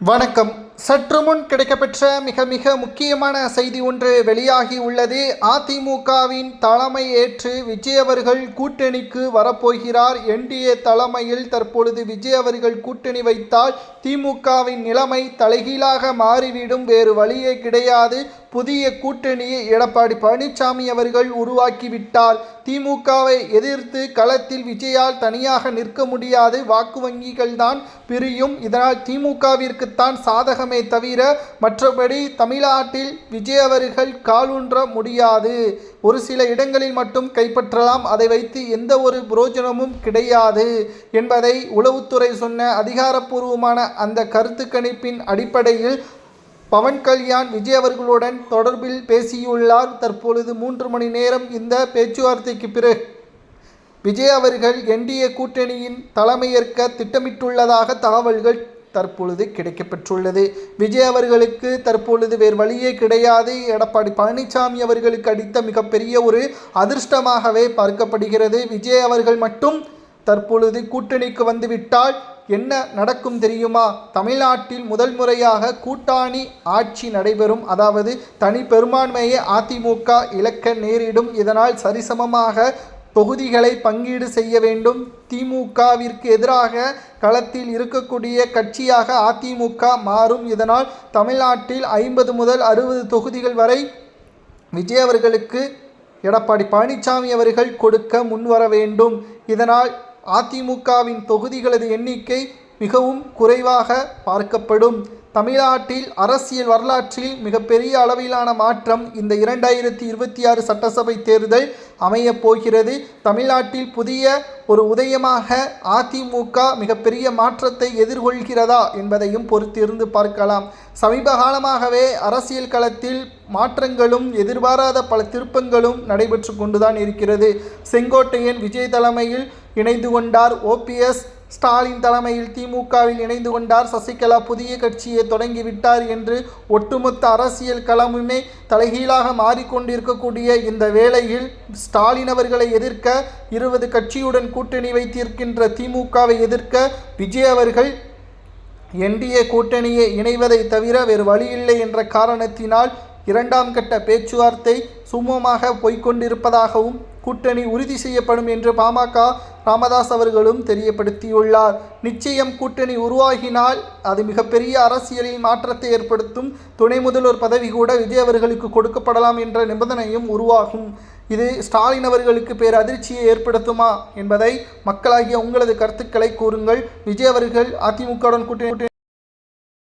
வணக்கம். சற்று முன் கிடைக்கப்பெற்ற மிக முக்கியமான செய்தி ஒன்று வெளியாகி உள்ளது. அதிமுகவின் தலைமை ஏற்று விஜய் அவர்கள் கூட்டணிக்கு வரப்போகிறார். என்டிஏ தலைமையில் தற்பொழுது விஜய் அவர்கள் கூட்டணி வைத்தால் திமுகவின் நிலைமை தலைகீழாக மாறிவிடும். வேறு வழியே கிடையாது. புதிய கூட்டணியை எடப்பாடி பழனிசாமி அவர்கள் உருவாக்கிவிட்டார். திமுகவை எதிர்த்து களத்தில் விஜயால் தனியாக நிற்க முடியாது. வாக்கு வங்கிகள் தான் பிரியும். இதனால் திமுகவிற்குத்தான் சாதகமே தவிர மற்றபடி தமிழ்நாட்டில் விஜய் அவர்கள் காலூன்ற முடியாது. ஒரு சில இடங்களில் மட்டும் கைப்பற்றலாம். அதை வைத்து எந்த ஒரு புரோஜனமும் கிடையாது என்பதை உளவுத்துறை சொன்ன அதிகாரப்பூர்வமான அந்த கருத்து கணிப்பின் அடிப்படையில் பவன் கல்யாண் விஜய் அவர்களுடன் தொடர்பில் பேசியுள்ளார். தற்பொழுது 3 மணி நேரம் இந்த பேச்சுவார்த்தைக்கு பிறகு விஜய் அவர்கள் என்டிஏ கூட்டணியின் தலைமையேற்க திட்டமிட்டுள்ளதாக தகவல்கள் தற்பொழுது கிடைக்கப்பெற்றுள்ளது. விஜய் அவர்களுக்கு தற்பொழுது வேறு வழியே கிடையாது. எடப்பாடி பழனிசாமி அவர்களுக்கு அடித்த மிகப்பெரிய ஒரு அதிர்ஷ்டமாகவே பார்க்கப்படுகிறது. விஜய் அவர்கள் மட்டும் தற்பொழுது கூட்டணிக்கு வந்துவிட்டால் என்ன நடக்கும் தெரியுமா? தமிழ்நாட்டில் முதல் முறையாக கூட்டணி ஆட்சி நடைபெறும். அதாவது தனி பெரும்பான்மையை அதிமுக இழக்க நேரிடும். இதனால் சரிசமமாக தொகுதிகளை பங்கீடு செய்ய வேண்டும். திமுகவிற்கு எதிராக களத்தில் இருக்கக்கூடிய கட்சியாக அதிமுக மாறும். இதனால் தமிழ்நாட்டில் 50 முதல் 60 தொகுதிகள் வரை விஜய் அவர்களுக்கு எடப்பாடி பழனிசாமி அவர்கள் கொடுக்க முன்வர வேண்டும். இதனால் அதிமுகவின் தொகுதிகளது எண்ணிக்கை மிகவும் குறைவாக பார்க்கப்படும். தமிழ்நாட்டில் அரசியல் வரலாற்றில் மிகப்பெரிய அளவிலான மாற்றம் இந்த 2026 சட்டசபை தேர்தல் அமையப் போகிறது. தமிழ்நாட்டில் புதிய ஒரு உதயமாக அதிமுக மிகப்பெரிய மாற்றத்தை எதிர்கொள்கிறதா என்பதையும் பொறுத்திருந்து பார்க்கலாம். சமீப காலமாகவே அரசியல் களத்தில் மாற்றங்களும் எதிர்பாராத பல திருப்பங்களும் நடைபெற்று கொண்டுதான் இருக்கிறது. செங்கோட்டையன் விஜய் தலைமையில் இணைந்து கொண்டார். ஓபிஎஸ் ஸ்டாலின் தலைமையில் திமுகவில் இணைந்து கொண்டார். சசிகலா புதிய கட்சியை தொடங்கிவிட்டார் என்று ஒட்டுமொத்த அரசியல் களமுமே தலைகீழாக மாறிக்கொண்டிருக்கக்கூடிய இந்த வேளையில் ஸ்டாலின் அவர்களை எதிர்க்க 20 கட்சியுடன் கூட்டணி வைத்திருக்கின்ற திமுகவை எதிர்க்க விஜய் அவர்கள் என்டிஏ கூட்டணியை இணைவதை தவிர வேறு வழியில்லை என்ற காரணத்தினால் 2ஆம் கட்ட பேச்சுவார்த்தை சுமூகமாக போய்கொண்டிருப்பதாகவும் கூட்டணி உறுதி செய்யப்படும் என்று பாமக ராமதாஸ் அவர்களும் தெரியப்படுத்தியுள்ளார். நிச்சயம் கூட்டணி உருவாகினால் அது மிகப்பெரிய அரசியலில் மாற்றத்தை ஏற்படுத்தும். துணை முதல்வர் பதவி கூட விஜய் அவர்களுக்கு கொடுக்கப்படலாம் என்ற நிபந்தனையும் உருவாகும். இது ஸ்டாலின் அவர்களுக்கு பேரதிர்ச்சியை ஏற்படுத்துமா என்பதை மக்களாகிய உங்களது கருத்துக்களை கூறுங்கள். விஜய் அவர்கள் அதிமுகவுடன் கூட்டணி